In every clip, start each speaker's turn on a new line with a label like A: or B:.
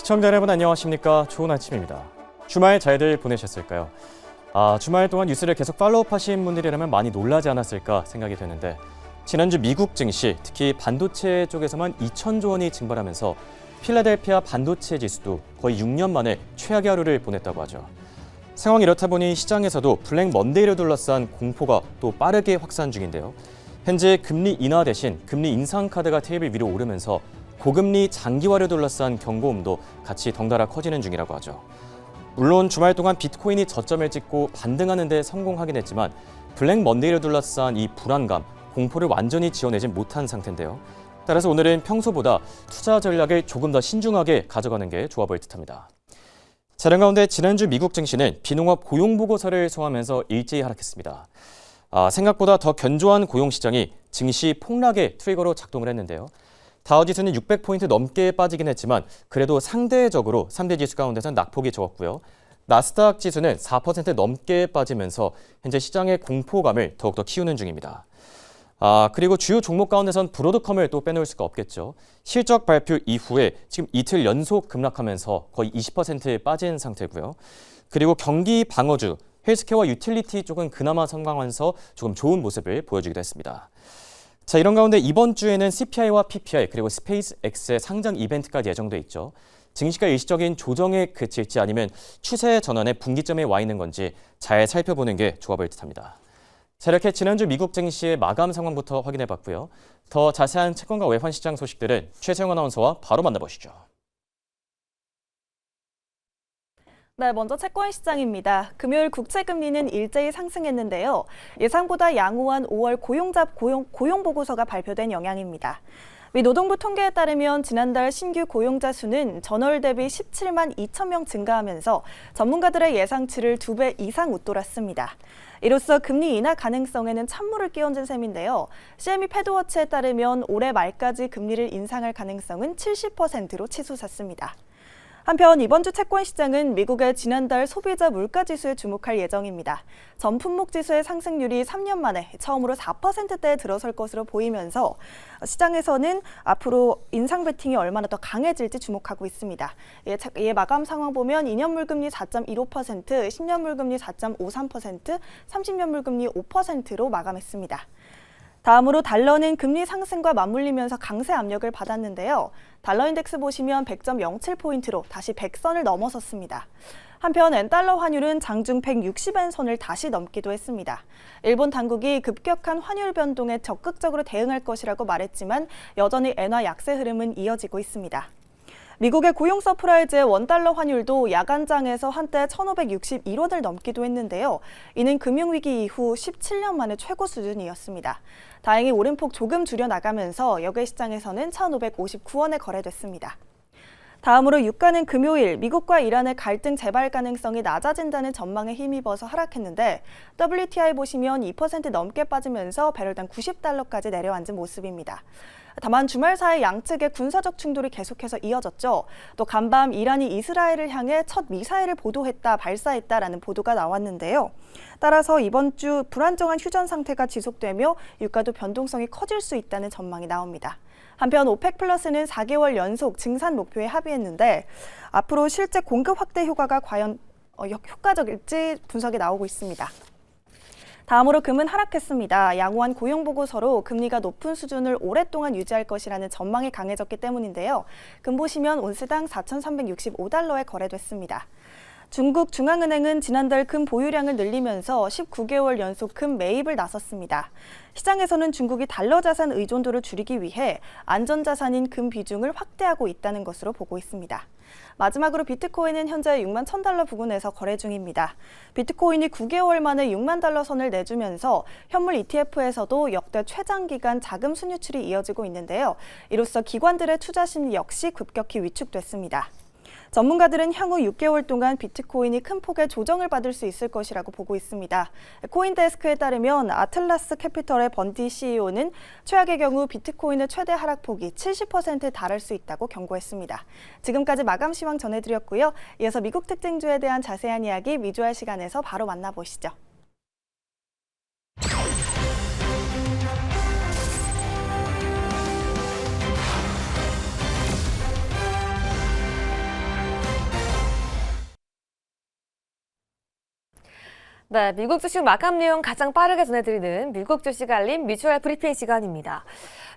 A: 시청자 여러분 안녕하십니까? 좋은 아침입니다. 주말 잘들 보내셨을까요? 주말 동안 뉴스를 계속 팔로우하신 분들이라면 많이 놀라지 않았을까 생각이 되는데 지난주 미국 증시, 특히 반도체 쪽에서만 2천조 원이 증발하면서 필라델피아 반도체 지수도 거의 6년 만에 최악의 하루를 보냈다고 하죠. 상황이 이렇다 보니 시장에서도 블랙 먼데이를 둘러싼 공포가 또 빠르게 확산 중인데요. 현재 금리 인하 대신 금리 인상 카드가 테이블 위로 오르면서 고금리 장기화를 둘러싼 경고음도 같이 덩달아 커지는 중이라고 하죠. 물론 주말 동안 비트코인이 저점을 찍고 반등하는 데 성공하긴 했지만 블랙 먼데이를 둘러싼 이 불안감, 공포를 완전히 지워내진 못한 상태인데요. 따라서 오늘은 평소보다 투자 전략을 조금 더 신중하게 가져가는 게 좋아 보일 듯합니다. 자료 가운데 지난주 미국 증시는 비농업 고용 보고서를 소화하면서 일제히 하락했습니다. 생각보다 더 견조한 고용 시장이 증시 폭락의 트리거로 작동을 했는데요. 다우지수는 600포인트 넘게 빠지긴 했지만 그래도 상대적으로 3대 지수 가운데서는 낙폭이 적었고요. 나스닥 지수는 4% 넘게 빠지면서 현재 시장의 공포감을 더욱더 키우는 중입니다. 그리고 주요 종목 가운데선 브로드컴을 또 빼놓을 수가 없겠죠. 실적 발표 이후에 지금 이틀 연속 급락하면서 거의 20% 빠진 상태고요. 그리고 경기 방어주, 헬스케어와 유틸리티 쪽은 그나마 성장하면서 조금 좋은 모습을 보여주기도 했습니다. 자, 이런 가운데 이번 주에는 CPI와 PPI 그리고 스페이스X의 상장 이벤트까지 예정돼 있죠. 증시가 일시적인 조정에 그칠지 아니면 추세 전환의 분기점에 와 있는 건지 잘 살펴보는 게 좋아 보일 듯합니다. 자, 이렇게 지난주 미국 증시의 마감 상황부터 확인해 봤고요. 더 자세한 채권과 외환 시장 소식들은 최세영 아나운서와 바로 만나보시죠.
B: 네, 먼저 채권 시장입니다. 금요일 국채 금리는 일제히 상승했는데요. 예상보다 양호한 5월 고용 보고서가 발표된 영향입니다. 미 노동부 통계에 따르면 지난달 신규 고용자 수는 전월 대비 17만 2천 명 증가하면서 전문가들의 예상치를 2배 이상 웃돌았습니다. 이로써 금리 인하 가능성에는 찬물을 끼얹은 셈인데요. CME 패드워치에 따르면 올해 말까지 금리를 인상할 가능성은 70%로 치솟았습니다. 한편 이번 주 채권 시장은 미국의 지난달 소비자 물가지수에 주목할 예정입니다. 전 품목지수의 상승률이 3년 만에 처음으로 4%대에 들어설 것으로 보이면서 시장에서는 앞으로 인상 베팅이 얼마나 더 강해질지 주목하고 있습니다. 이에 마감 상황 보면 2년 물금리 4.15%, 10년 물금리 4.53%, 30년 물금리 5%로 마감했습니다. 다음으로 달러는 금리 상승과 맞물리면서 강세 압력을 받았는데요. 달러 인덱스 보시면 100.07포인트로 다시 100선을 넘어섰습니다. 한편 엔달러 환율은 장중 160엔 선을 다시 넘기도 했습니다. 일본 당국이 급격한 환율 변동에 적극적으로 대응할 것이라고 말했지만 여전히 엔화 약세 흐름은 이어지고 있습니다. 미국의 고용 서프라이즈의 원달러 환율도 야간장에서 한때 1,561원을 넘기도 했는데요. 이는 금융위기 이후 17년 만에 최고 수준이었습니다. 다행히 오름폭 조금 줄여나가면서 역외 시장에서는 1,559원에 거래됐습니다. 다음으로 유가는 금요일 미국과 이란의 갈등 재발 가능성이 낮아진다는 전망에 힘입어서 하락했는데 WTI 보시면 2% 넘게 빠지면서 배럴당 90달러까지 내려앉은 모습입니다. 다만 주말 사이 양측의 군사적 충돌이 계속해서 이어졌죠. 또 간밤 이란이 이스라엘을 향해 첫 미사일을 발사했다라는 보도가 나왔는데요. 따라서 이번 주 불안정한 휴전 상태가 지속되며 유가도 변동성이 커질 수 있다는 전망이 나옵니다. 한편 오펙 플러스는 4개월 연속 증산 목표에 합의했는데 앞으로 실제 공급 확대 효과가 과연 효과적일지 분석이 나오고 있습니다. 다음으로 금은 하락했습니다. 양호한 고용 보고서로 금리가 높은 수준을 오랫동안 유지할 것이라는 전망이 강해졌기 때문인데요. 금 보시면 온스당 4,365달러에 거래됐습니다. 중국 중앙은행은 지난달 금 보유량을 늘리면서 19개월 연속 금 매입을 나섰습니다. 시장에서는 중국이 달러 자산 의존도를 줄이기 위해 안전자산인 금 비중을 확대하고 있다는 것으로 보고 있습니다. 마지막으로 비트코인은 현재 6만 1,000달러 부근에서 거래 중입니다. 비트코인이 9개월 만에 6만 달러 선을 내주면서 현물 ETF에서도 역대 최장기간 자금 순유출이 이어지고 있는데요. 이로써 기관들의 투자 심리 역시 급격히 위축됐습니다. 전문가들은 향후 6개월 동안 비트코인이 큰 폭의 조정을 받을 수 있을 것이라고 보고 있습니다. 코인데스크에 따르면 아틀라스 캐피털의 번디 CEO는 최악의 경우 비트코인의 최대 하락폭이 70%에 달할 수 있다고 경고했습니다. 지금까지 마감 시황 전해드렸고요. 이어서 미국 특징주에 대한 자세한 이야기 미주알 시간에서 바로 만나보시죠.
C: 네, 미국 주식 마감 내용 가장 빠르게 전해드리는 미국 주식 알림 뮤추얼 브리핑 시간입니다.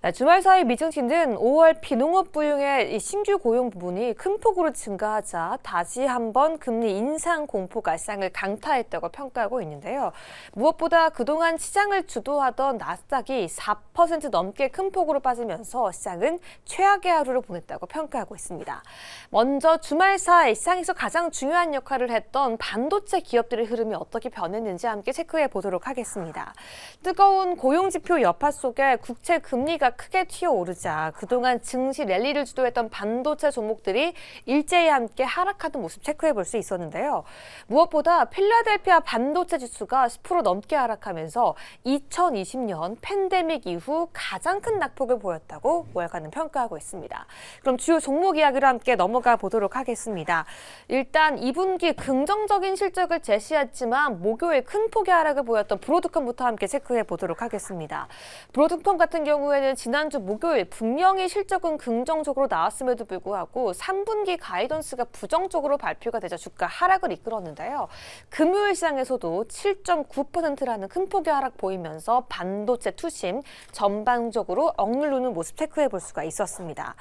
C: 네, 주말 사이 미증시는 5월 비농업 부용의 이 신규 고용 부분이 큰 폭으로 증가하자 다시 한번 금리 인상 공포가 시장을 강타했다고 평가하고 있는데요. 무엇보다 그동안 시장을 주도하던 나스닥이 4% 넘게 큰 폭으로 빠지면서 시장은 최악의 하루를 보냈다고 평가하고 있습니다. 먼저 주말 사이 시장에서 가장 중요한 역할을 했던 반도체 기업들의 흐름이 어떻게 변했는지 함께 체크해 보도록 하겠습니다. 뜨거운 고용지표 여파 속에 국채 금리가 크게 튀어오르자 그동안 증시 랠리를 주도했던 반도체 종목들이 일제히 함께 하락하는 모습 체크해 볼 수 있었는데요. 무엇보다 필라델피아 반도체 지수가 10% 넘게 하락하면서 2020년 팬데믹 이후 가장 큰 낙폭을 보였다고 월가는 평가하고 있습니다. 그럼 주요 종목 이야기로 함께 넘어가 보도록 하겠습니다. 일단 2분기 긍정적인 실적을 제시했지만 목요일 큰 폭의 하락을 보였던 브로드컴부터 함께 체크해 보도록 하겠습니다. 브로드컴 같은 경우에는 지난주 목요일 분명히 실적은 긍정적으로 나왔음에도 불구하고 3분기 가이던스가 부정적으로 발표가 되자 주가 하락을 이끌었는데요. 금요일 시장에서도 7.9%라는 큰 폭의 하락 보이면서 반도체 투심 전반적으로 억누르는 모습 체크해 볼 수가 있었습니다.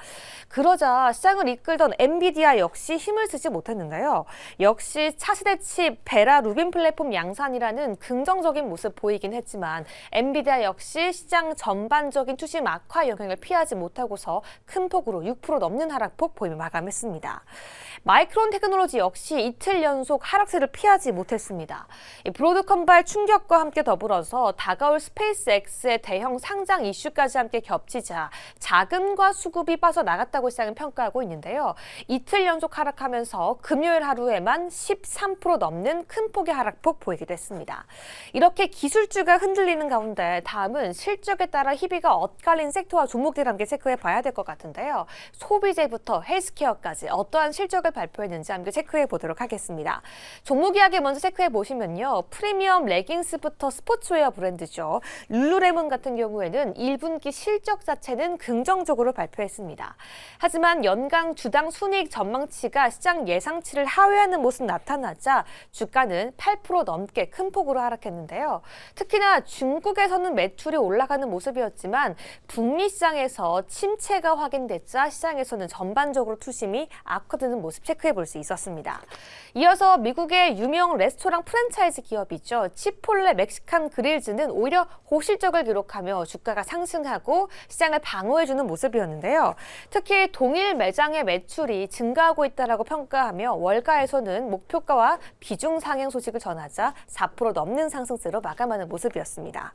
C: 그러자 시장을 이끌던 엔비디아 역시 힘을 쓰지 못했는데요. 역시 차세대 칩 베라 루빈 플랫폼 양산이라는 긍정적인 모습 보이긴 했지만 엔비디아 역시 시장 전반적인 투심 악화 영향을 피하지 못하고서 큰 폭으로 6% 넘는 하락폭 보이며 마감했습니다. 마이크론 테크놀로지 역시 이틀 연속 하락세를 피하지 못했습니다. 브로드컴발 충격과 함께 더불어서 다가올 스페이스X의 대형 상장 이슈까지 함께 겹치자 자금과 수급이 빠져나갔다고 시장은 평가하고 있는데요. 이틀 연속 하락하면서 금요일 하루에만 13% 넘는 큰 폭의 하락폭 보이기도 했습니다. 이렇게 기술주가 흔들리는 가운데 다음은 실적에 따라 희비가 엇갈린 섹터와 종목들 함께 체크해 봐야 될 것 같은데요. 소비재부터 헬스케어까지 어떠한 실적을 발표했는지 함께 체크해 보도록 하겠습니다. 종목 이야기 먼저 체크해 보시면요. 프리미엄 레깅스부터 스포츠웨어 브랜드죠. 룰루레몬 같은 경우에는 1분기 실적 자체는 긍정적으로 발표했습니다. 하지만 연간 주당 순이익 전망치가 시장 예상치를 하회하는 모습 나타나자 주가는 8% 넘게 큰 폭으로 하락했는데요. 특히나 중국에서는 매출이 올라가는 모습이었지만 북미 시장에서 침체가 확인됐자 시장에서는 전반적으로 투심이 악화되는 모습 체크해 볼 수 있었습니다. 이어서 미국의 유명 레스토랑 프랜차이즈 기업이죠. 치폴레 멕시칸 그릴즈는 오히려 고실적을 기록하며 주가가 상승하고 시장을 방어해주는 모습이었는데요. 특히 동일 매장의 매출이 증가하고 있다고 평가하며 월가에서는 목표가와 비중 상향 소식을 전하자 4% 넘는 상승세로 마감하는 모습이었습니다.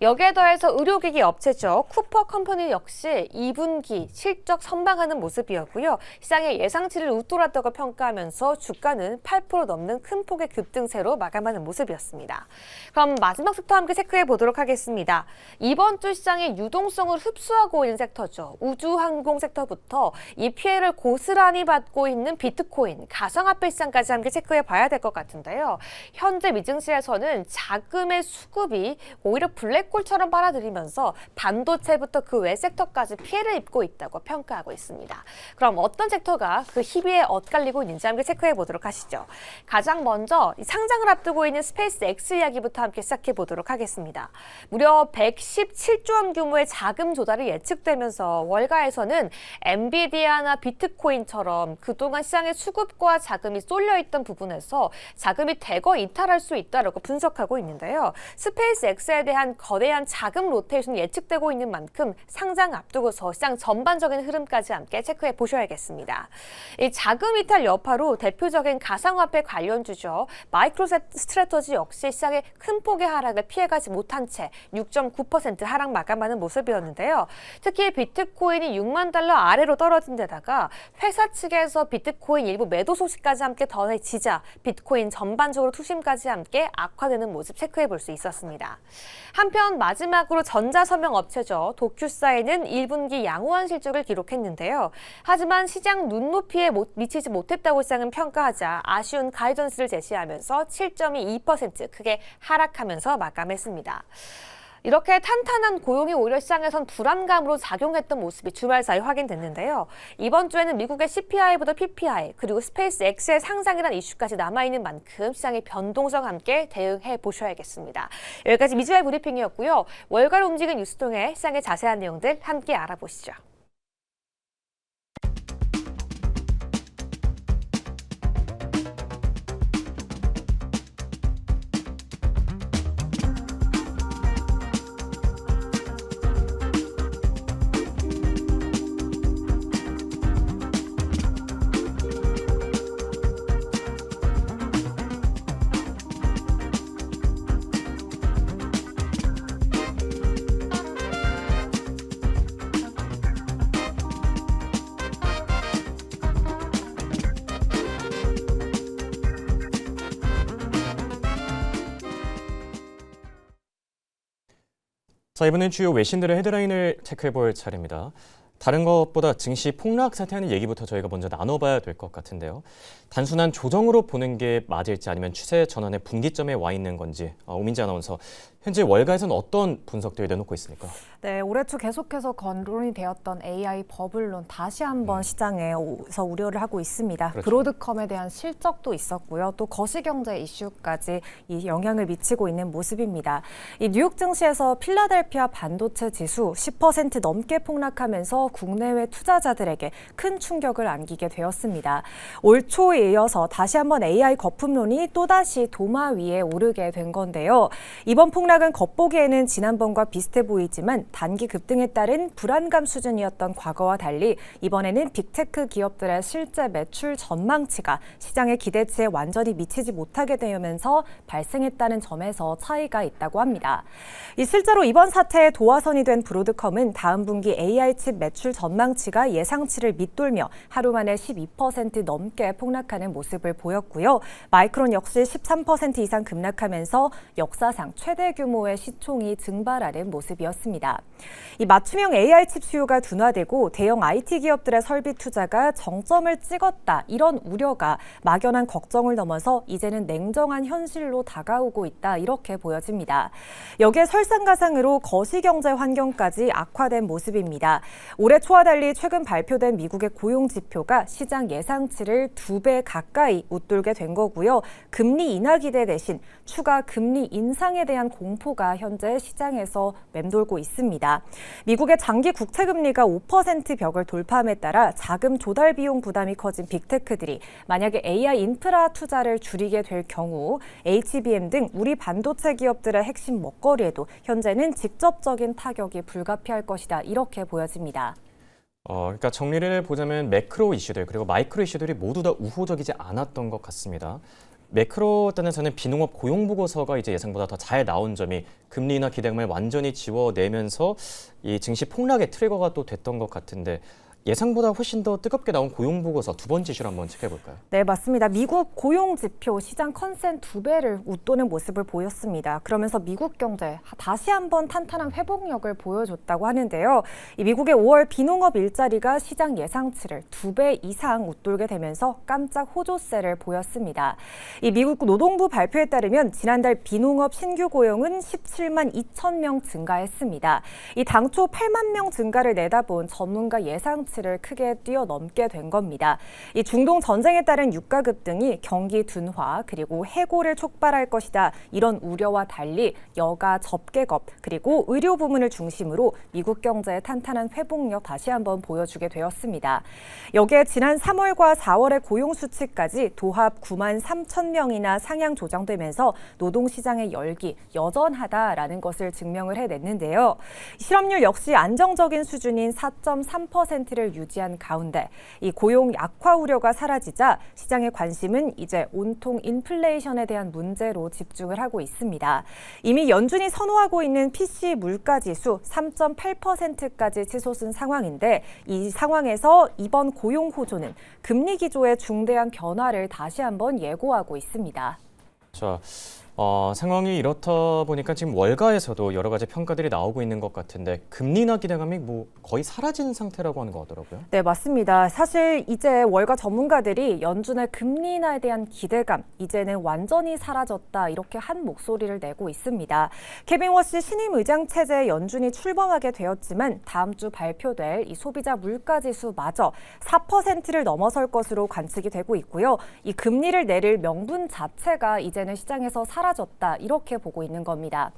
C: 여기에 더해서 의료기기 업체죠. 쿠퍼 컴퍼니 역시 2분기 실적 선방하는 모습이었고요. 시장의 예상치를 웃돌았다고 평가하면서 주가는 8% 넘는 큰 폭의 급등세로 마감하는 모습이었습니다. 그럼 마지막 섹터 함께 체크해 보도록 하겠습니다. 이번 주 시장의 유동성을 흡수하고 있는 섹터죠. 우주항공 섹터부터 이 피해를 고스란히 받고 있는 비트코인, 가상화폐 시장까지 함께 체크해 봐야 될 것 같은데요. 현재 미증시에서는 자금의 수급이 오히려 블랙홀처럼 빨아들이면서 반도체부터 그 외 섹터까지 피해를 입고 있다고 평가하고 있습니다. 그럼 어떤 섹터가 그 희비에 엇갈리고 있는지 함께 체크해 보도록 하시죠. 가장 먼저 상장을 앞두고 있는 스페이스X 이야기부터 함께 시작해 보도록 하겠습니다. 무려 117조 원 규모의 자금 조달이 예측되면서 월가에서는 엔비디아나 비트코인처럼 그동안 시장의 수급과 자금이 쏠려있던 부분에서 자금이 대거 이탈할 수 있다고 분석하고 있는데요. 스페이스X에 대한 거대한 자금 로테이션이 예측되고 있는 만큼 상장 앞두고서 시장 전반적인 흐름까지 함께 체크해 보셔야겠습니다. 이 자금 이탈 여파로 대표적인 가상화폐 관련주죠. 마이크로스트래터지 역시 시장의 큰 폭의 하락을 피해가지 못한 채 6.9% 하락 마감하는 모습이었는데요. 특히 비트코인이 6만 달러 아래로 떨어진 데다가 회사 측에서 비트코인 일부 매도 소식까지 함께 더해지자 비트코인 전반적으로 투심까지 함께 악화되는 모습 체크해 볼 수 있었습니다. 한편 마지막으로 전자서명 업체죠. 도큐사인은 1분기 양호한 실적을 기록했는데요. 하지만 시장 눈높이에 미치지 못했다고 시장은 평가하자 아쉬운 가이던스를 제시하면서 7.22% 크게 하락하면서 마감했습니다. 이렇게 탄탄한 고용이 오히려 시장에선 불안감으로 작용했던 모습이 주말 사이 확인됐는데요. 이번 주에는 미국의 CPI보다 PPI 그리고 스페이스 X의 상장이라는 이슈까지 남아있는 만큼 시장의 변동성과 함께 대응해 보셔야겠습니다. 여기까지 미주알 브리핑이었고요. 월가로 움직인 뉴스 통해 시장의 자세한 내용들 함께 알아보시죠.
A: 자, 이번엔 주요 외신들의 헤드라인을 체크해볼 차례입니다. 다른 것보다 증시 폭락 사태하는 얘기부터 저희가 먼저 나눠봐야 될 것 같은데요. 단순한 조정으로 보는 게 맞을지 아니면 추세 전환의 분기점에 와 있는 건지 오민지 아나운서, 현재 월가에서는 어떤 분석들을 내놓고 있습니까?
D: 네, 올해 초 계속해서 거론이 되었던 AI 버블론 다시 한번 시장에서 우려를 하고 있습니다.
A: 그렇죠.
D: 브로드컴에 대한 실적도 있었고요. 또 거시경제 이슈까지 이 영향을 미치고 있는 모습입니다. 이 뉴욕 증시에서 필라델피아 반도체 지수 10% 넘게 폭락하면서 국내외 투자자들에게 큰 충격을 안기게 되었습니다. 올 초에 이어서 다시 한번 AI 거품론이 또다시 도마 위에 오르게 된 건데요. 이번 폭락은 겉보기에는 지난번과 비슷해 보이지만 단기 급등에 따른 불안감 수준이었던 과거와 달리 이번에는 빅테크 기업들의 실제 매출 전망치가 시장의 기대치에 완전히 미치지 못하게 되면서 발생했다는 점에서 차이가 있다고 합니다. 실제로 이번 사태의 도화선이 된 브로드컴은 다음 분기 AI 칩 매출 전망치가 예상치를 밑돌며 하루 만에 12% 넘게 폭락하는 모습을 보였고요. 마이크론 역시 13% 이상 급락하면서 역사상 최대 규모의 시총이 증발하는 모습이었습니다. 이 맞춤형 AI 칩 수요가 둔화되고 대형 IT 기업들의 설비 투자가 정점을 찍었다, 이런 우려가 막연한 걱정을 넘어서 이제는 냉정한 현실로 다가오고 있다, 이렇게 보여집니다. 여기에 설상가상으로 거시경제 환경까지 악화된 모습입니다. 올해 초와 달리 최근 발표된 미국의 고용 지표가 시장 예상치를 2배 가까이 웃돌게 된 거고요. 금리 인하 기대 대신 추가 금리 인상에 대한 공포가 현재 시장에서 맴돌고 있습니다. 미국의 장기 국채 금리가 5% 벽을 돌파함에 따라 자금 조달 비용 부담이 커진 빅테크들이 만약에 AI 인프라 투자를 줄이게 될 경우 HBM 등 우리 반도체 기업들의 핵심 먹거리에도 현재는 직접적인 타격이 불가피할 것이다, 이렇게 보여집니다.
A: 그러니까 정리를 보자면 매크로 이슈들 그리고 마이크로 이슈들이 모두 다 우호적이지 않았던 것 같습니다. 매크로 단에서는 비농업 고용 보고서가 이제 예상보다 더 잘 나온 점이 금리 인하 기대감을 완전히 지워내면서 이 증시 폭락의 트리거가 또 됐던 것 같은데, 예상보다 훨씬 더 뜨겁게 나온 고용 보고서 두 번째 이슈를 한번 체크해 볼까요?
D: 네, 맞습니다. 미국 고용 지표 시장 컨센 2배를 웃도는 모습을 보였습니다. 그러면서 미국 경제 다시 한번 탄탄한 회복력을 보여줬다고 하는데요. 이 미국의 5월 비농업 일자리가 시장 예상치를 2배 이상 웃돌게 되면서 깜짝 호조세를 보였습니다. 이 미국 노동부 발표에 따르면 지난달 비농업 신규 고용은 17만 2천 명 증가했습니다. 이 당초 8만 명 증가를 내다본 전문가 예상치 를 크게 뛰어넘게 된 겁니다. 이 중동 전쟁에 따른 유가 급등이 경기 둔화 그리고 해고를 촉발할 것이다, 이런 우려와 달리 여가 접객업 그리고 의료 부문을 중심으로 미국 경제의 탄탄한 회복력 다시 한번 보여주게 되었습니다. 여기에 지난 3월과 4월의 고용 수치까지 도합 9만 3천 명이나 상향 조정되면서 노동시장의 열기 여전하다라는 것을 증명을 해냈는데요. 실업률 역시 안정적인 수준인 4.3%를 유지한 가운데 이 고용 약화 우려가 사라지자 시장의 관심은 이제 온통 인플레이션에 대한 문제로 집중을 하고 있습니다. 이미 연준이 선호하고 있는 PC 물가지수 3.8%까지 치솟은 상황인데, 이 상황에서 이번 고용 호조는 금리 기조의 중대한 변화를 다시 한번 예고하고 있습니다.
A: 자, 상황이 이렇다 보니까 지금 월가에서도 여러 가지 평가들이 나오고 있는 것 같은데 금리 인하 기대감이 뭐 거의 사라진 상태라고 하는 것 같더라고요.
D: 네, 맞습니다. 사실 이제 월가 전문가들이 연준의 금리 인하에 대한 기대감, 이제는 완전히 사라졌다 이렇게 한 목소리를 내고 있습니다. 케빈 워시 신임 의장 체제에 연준이 출범하게 되었지만 다음 주 발표될 이 소비자 물가지수마저 4%를 넘어설 것으로 관측이 되고 있고요. 이 금리를 내릴 명분 자체가 이제는 시장에서 사라졌다 이렇게 보고 있는 겁니다.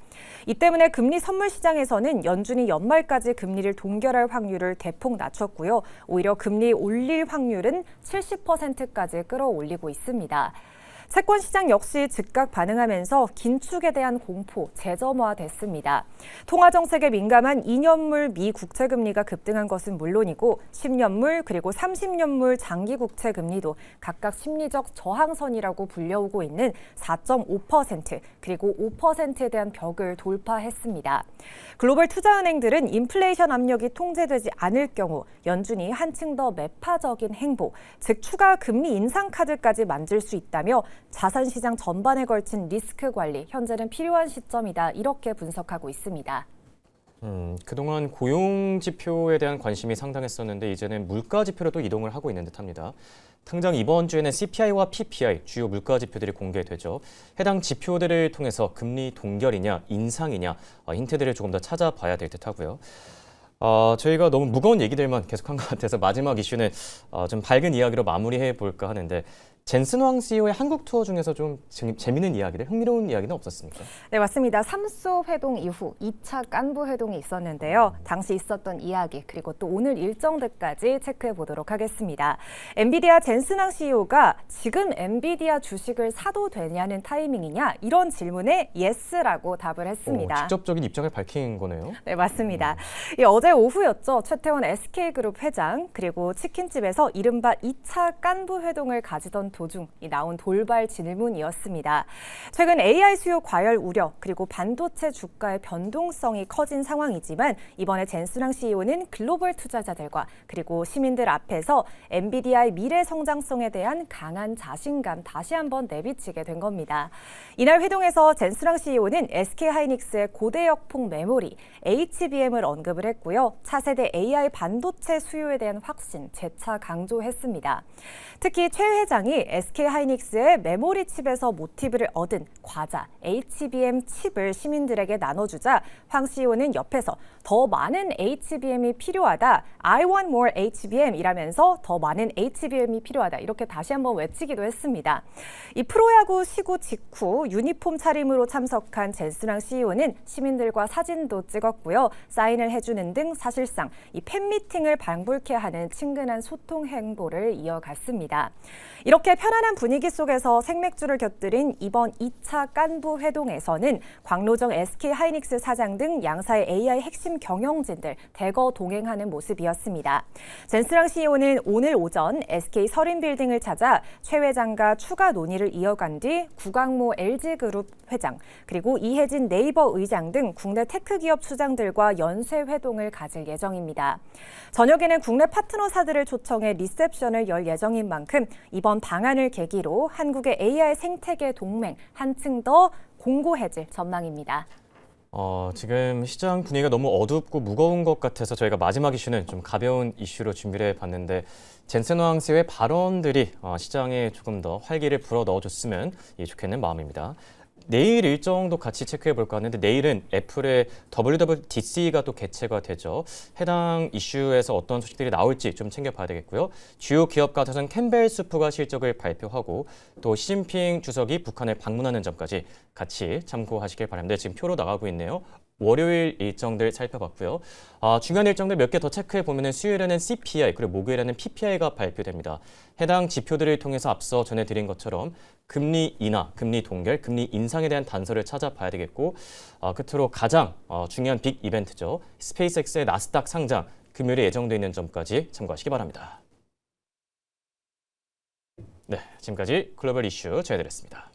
D: 이 때문에 금리 선물 시장에서는 연준이 연말까지 금리를 동결할 확률을 대폭 낮췄고요. 오히려 금리 올릴 확률은 70%까지 끌어올리고 있습니다. 채권 시장 역시 즉각 반응하면서 긴축에 대한 공포 재점화됐습니다. 통화 정책에 민감한 2년물 미 국채 금리가 급등한 것은 물론이고 10년물 그리고 30년물 장기 국채 금리도 각각 심리적 저항선이라고 불려오고 있는 4.5% 그리고 5%에 대한 벽을 돌파했습니다. 글로벌 투자은행들은 인플레이션 압력이 통제되지 않을 경우 연준이 한층 더 매파적인 행보, 즉 추가 금리 인상 카드까지 만질 수 있다며 자산시장 전반에 걸친 리스크 관리, 현재는 필요한 시점이다 이렇게 분석하고 있습니다.
A: 그동안 고용 지표에 대한 관심이 상당했었는데 이제는 물가 지표로도 이동을 하고 있는 듯합니다. 당장 이번 주에는 CPI와 PPI, 주요 물가 지표들이 공개되죠. 해당 지표들을 통해서 금리 동결이냐, 인상이냐 힌트들을 조금 더 찾아봐야 될 듯하고요. 저희가 너무 무거운 얘기들만 계속한 것 같아서 마지막 이슈는 좀 밝은 이야기로 마무리해 볼까 하는데 젠슨 황 CEO의 한국 투어 중에서 좀 재미있는 이야기들, 흥미로운 이야기는 없었습니까?
D: 네, 맞습니다. 삼소 회동 이후 2차 깐부 회동이 있었는데요. 당시 있었던 이야기 그리고 또 오늘 일정들까지 체크해 보도록 하겠습니다. 엔비디아 젠슨 황 CEO가 지금 엔비디아 주식을 사도 되냐는 타이밍이냐 이런 질문에 예스라고 답을 했습니다.
A: 직접적인 입장을 밝힌 거네요.
D: 네, 맞습니다. 어제 오후였죠. 최태원 SK그룹 회장 그리고 치킨집에서 이른바 2차 깐부 회동을 가지던 도중 나온 돌발 질문이었습니다. 최근 AI 수요 과열 우려 그리고 반도체 주가의 변동성이 커진 상황이지만 이번에 젠슨 황 CEO는 글로벌 투자자들과 그리고 시민들 앞에서 엔비디아의 미래 성장성에 대한 강한 자신감 다시 한번 내비치게 된 겁니다. 이날 회동에서 젠슨 황 CEO는 SK하이닉스의 고대역폭 메모리 HBM을 언급을 했고요. 차세대 AI 반도체 수요에 대한 확신 재차 강조했습니다. 특히 최 회장이 SK하이닉스의 메모리 칩에서 모티브를 얻은 과자 HBM 칩을 시민들에게 나눠주자 황 CEO는 옆에서 더 많은 HBM이 필요하다. I want more HBM이라면서 더 많은 HBM이 필요하다. 이렇게 다시 한번 외치기도 했습니다. 이 프로야구 시구 직후 유니폼 차림으로 참석한 젠슨 황 CEO는 시민들과 사진도 찍었고요. 사인을 해주는 등 사실상 이 팬미팅을 방불케 하는 친근한 소통 행보를 이어갔습니다. 이렇게 편안한 분위기 속에서 생맥주를 곁들인 이번 2차 깐부 회동에서는 광로정 SK하이닉스 사장 등 양사의 AI 핵심 경영진들 대거 동행하는 모습이었습니다. 젠슨 황 CEO는 오늘 오전 SK 서린빌딩을 찾아 최 회장과 추가 논의를 이어간 뒤 구광모 LG그룹 회장 그리고 이혜진 네이버 의장 등 국내 테크 기업 수장들과 연쇄 회동을 가질 예정입니다. 저녁에는 국내 파트너사들을 초청해 리셉션을 열 예정인 만큼 이번 방안을 계기로 한국의 AI 생태계 동맹 한층 더 공고해질 전망입니다.
A: 지금 시장 분위기가 너무 어둡고 무거운 것 같아서 저희가 마지막 이슈는 좀 가벼운 이슈로 준비를 해봤는데 젠슨 황 CEO의 발언들이 시장에 조금 더 활기를 불어 넣어줬으면 좋겠는 마음입니다. 내일 일정도 같이 체크해 볼까 하는데 내일은 애플의 WWDC가 또 개최가 되죠. 해당 이슈에서 어떤 소식들이 나올지 좀 챙겨봐야 되겠고요. 주요 기업 가운데서는 캠벨 수프가 실적을 발표하고 또 시진핑 주석이 북한을 방문하는 점까지 같이 참고하시길 바랍니다. 지금 표로 나가고 있네요. 월요일 일정들 살펴봤고요. 중요한 일정들 몇 개 더 체크해 보면은 수요일에는 CPI 그리고 목요일에는 PPI가 발표됩니다. 해당 지표들을 통해서 앞서 전해드린 것처럼 금리 인하, 금리 동결, 금리 인상에 대한 단서를 찾아봐야 되겠고 끝으로 가장 중요한 빅 이벤트죠. 스페이스X의 나스닥 상장 금요일에 예정돼 있는 점까지 참고하시기 바랍니다. 네, 지금까지 글로벌 이슈 전해드렸습니다.